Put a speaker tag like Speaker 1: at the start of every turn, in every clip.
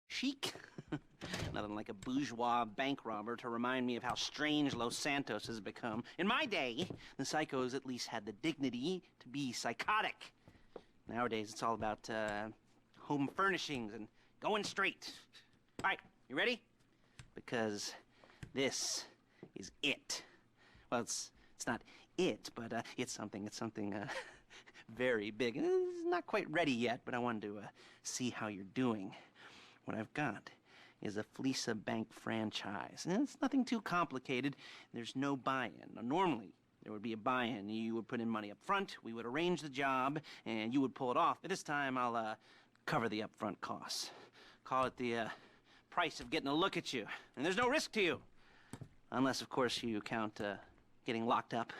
Speaker 1: Chic? Nothing like a bourgeois bank robber to remind me of how strange Los Santos has become. In my day, the psychos at least had the dignity to be psychotic. Nowadays, it's all about home furnishings and going straight. All right, you ready? Because this is it. Well, it's not it, but it's something very big. It's not quite ready yet, but I wanted to see how you're doing. What I've got is a Fleesa Bank franchise. And it's nothing too complicated. There's no buy-in. Now, normally, there would be a buy-in. You would put in money up front, we would arrange the job, and you would pull it off. But this time, I'll cover the upfront costs. Call it the price of getting a look at you. And there's no risk to you. Unless, of course, you count getting locked up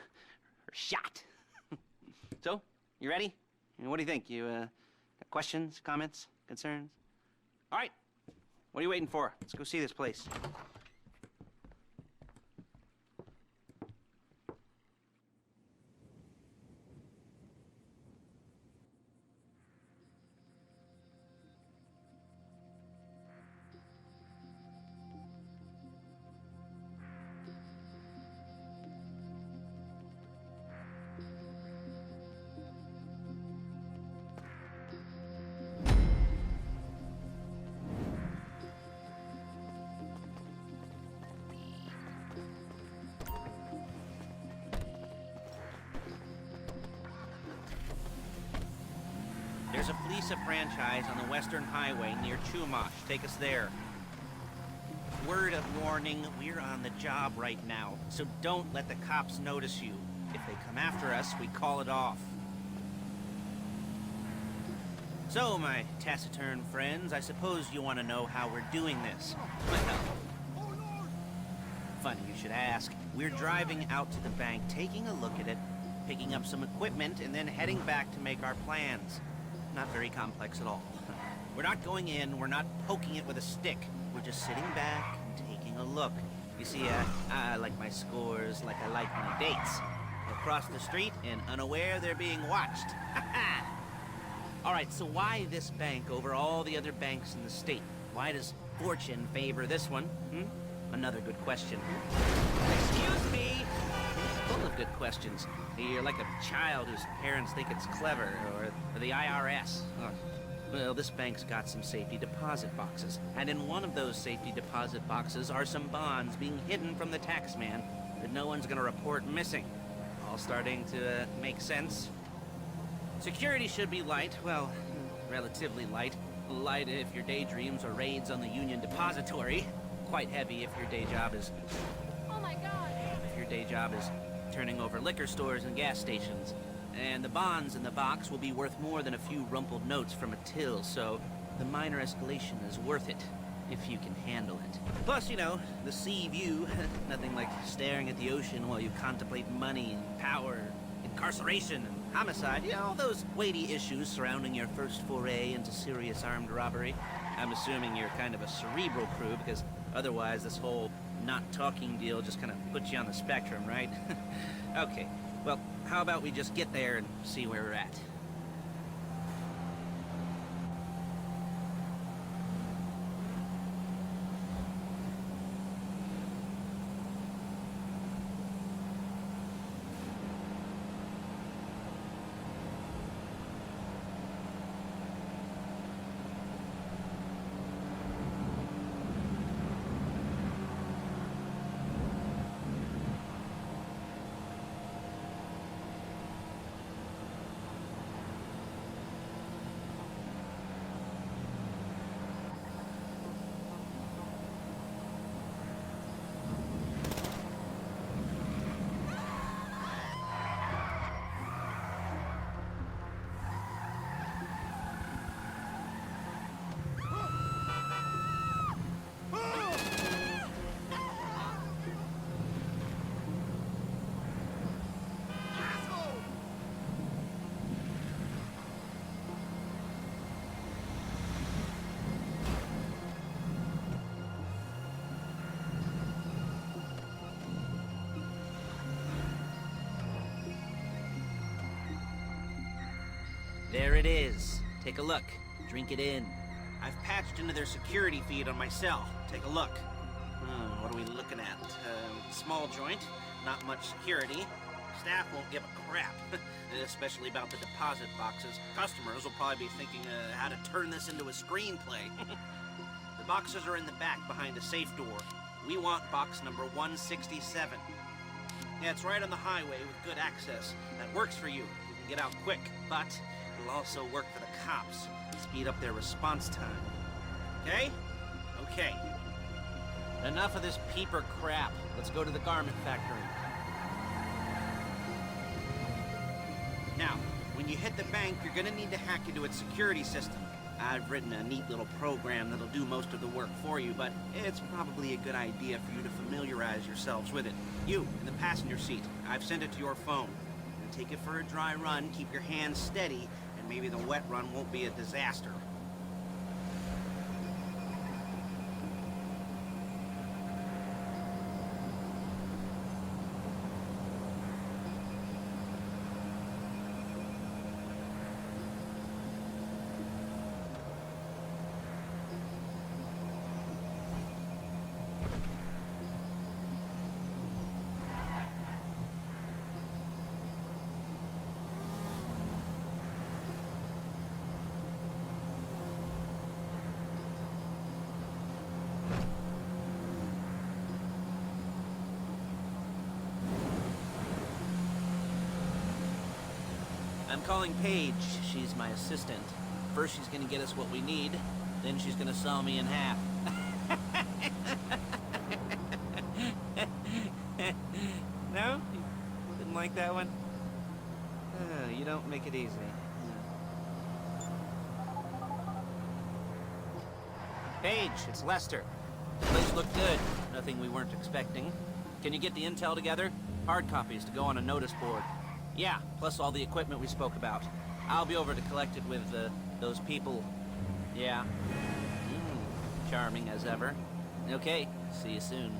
Speaker 1: or shot. So, you ready? What do you think? You got questions, comments, concerns? All right. What are you waiting for? Let's go see this place. There's a Fleesa franchise on the Western Highway near Chumash. Take us there. Word of warning, we're on the job right now, so don't let the cops notice you. If they come after us, we call it off. So, my taciturn friends, I suppose you want to know how we're doing this. Well, funny you should ask. We're driving out to the bank, taking a look at it, picking up some equipment, and then heading back to make our plans. Not very complex at all. We're not going in, we're not poking it with a stick. We're just sitting back and taking a look. You see, I like my scores like I like my dates. Across the street and unaware they're being watched. All right, so why this bank over all the other banks in the state? Why does fortune favor this one? Another good question. Excuse me! Full of good questions. You're like a child whose parents think it's clever, or the IRS. Oh. Well, this bank's got some safety deposit boxes, and in one of those safety deposit boxes are some bonds being hidden from the tax man that no one's gonna report missing. All starting to make sense. Security should be light, well, relatively light. Light if your daydreams are raids on the Union Depository. Quite heavy if your day job is...
Speaker 2: Oh my God!
Speaker 1: If your day job is turning over liquor stores and gas stations. And the bonds in the box will be worth more than a few rumpled notes from a till, so the minor escalation is worth it, if you can handle it. Plus, you know, the sea view, nothing like staring at the ocean while you contemplate money and power, incarceration and homicide, you know, those weighty issues surrounding your first foray into serious armed robbery. I'm assuming you're kind of a cerebral crew, because otherwise this whole not talking deal just kind of puts you on the spectrum, right? Okay, well, how about we just get there and see where we're at? There it is. Take a look. Drink it in. I've patched into their security feed on my cell. Take a look. What are we looking at? Small joint, not much security. Staff won't give a crap, especially about the deposit boxes. Customers will probably be thinking how to turn this into a screenplay. The boxes are in the back behind a safe door. We want box number 167. Yeah, it's right on the highway with good access. That works for you. You can get out quick, but it'll also work for the cops. Speed up their response time. Okay? Okay. Enough of this peeper crap. Let's go to the garment factory. Now, when you hit the bank, you're gonna need to hack into its security system. I've written a neat little program that'll do most of the work for you, but it's probably a good idea for you to familiarize yourselves with it. You, in the passenger seat, I've sent it to your phone. And take it for a dry run, keep your hands steady, and maybe the wet run won't be a disaster. I'm calling Paige. She's my assistant. First she's gonna get us what we need, then she's gonna saw me in half. No? You didn't like that one? You don't make it easy. Paige, it's Lester. The place looked good. Nothing we weren't expecting. Can you get the intel together? Hard copies to go on a notice board. Yeah, plus all the equipment we spoke about. I'll be over to collect it with, those people. Yeah. Charming as ever. Okay, see you soon.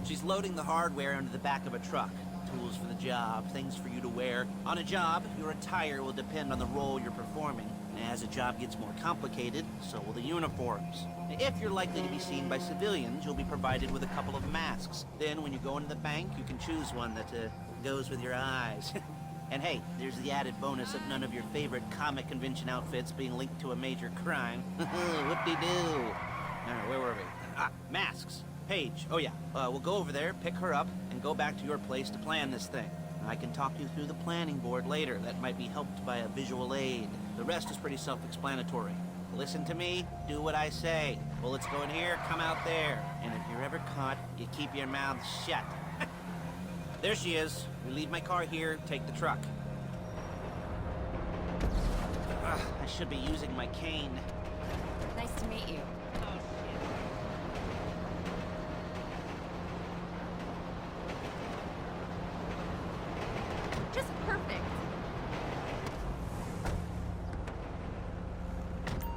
Speaker 1: She's loading the hardware into the back of a truck. Tools for the job, things for you to wear. On a job, your attire will depend on the role you're performing. As the job gets more complicated, so will the uniforms. If you're likely to be seen by civilians, you'll be provided with a couple of masks. Then when you go into the bank, you can choose one that, goes with your eyes. And hey, there's the added bonus of none of your favorite comic convention outfits being linked to a major crime. Whoop-de-doo. Where were we? Masks. Paige. Oh yeah, we'll go over there, pick her up, and go back to your place to plan this thing. I can talk you through the planning board later. That might be helped by a visual aid. The rest is pretty self-explanatory. Listen to me, do what I say. Bullets go in here, come out there. And if you're ever caught, you keep your mouth shut. There she is. We leave my car here, take the truck. I should be using my cane.
Speaker 2: Nice to meet you.
Speaker 1: Oh, shit.
Speaker 2: Just perfect.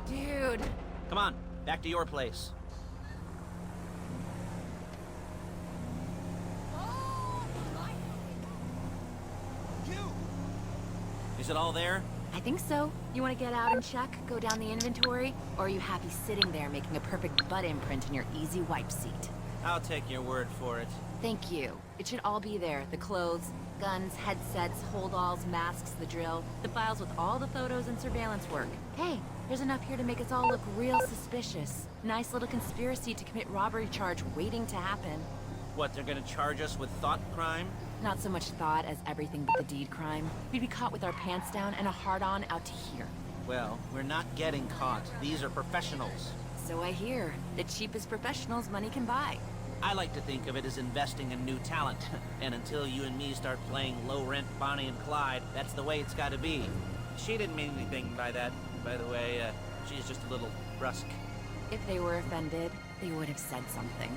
Speaker 2: Dude.
Speaker 1: Come on, back to your place. Is it all there?
Speaker 2: I think so. You want to get out and check, go down the inventory, or are you happy sitting there making a perfect butt imprint in your easy wipe seat?
Speaker 1: I'll take your word for it.
Speaker 2: Thank you. It should all be there. The clothes, guns, headsets, holdalls, masks, the drill, the files with all the photos and surveillance work. Hey, there's enough here to make us all look real suspicious. Nice little conspiracy to commit robbery charge waiting to happen.
Speaker 1: What, they're gonna charge us with thought crime?
Speaker 2: Not so much thought as everything but the deed crime. We'd be caught with our pants down and a hard-on out to here.
Speaker 1: Well, we're not getting caught. These are professionals.
Speaker 2: So I hear. The cheapest professionals money can buy.
Speaker 1: I like to think of it as investing in new talent. And until you and me start playing low-rent Bonnie and Clyde, that's the way it's gotta be. She didn't mean anything by that, by the way. She's just a little brusque.
Speaker 2: If they were offended, they would have said something.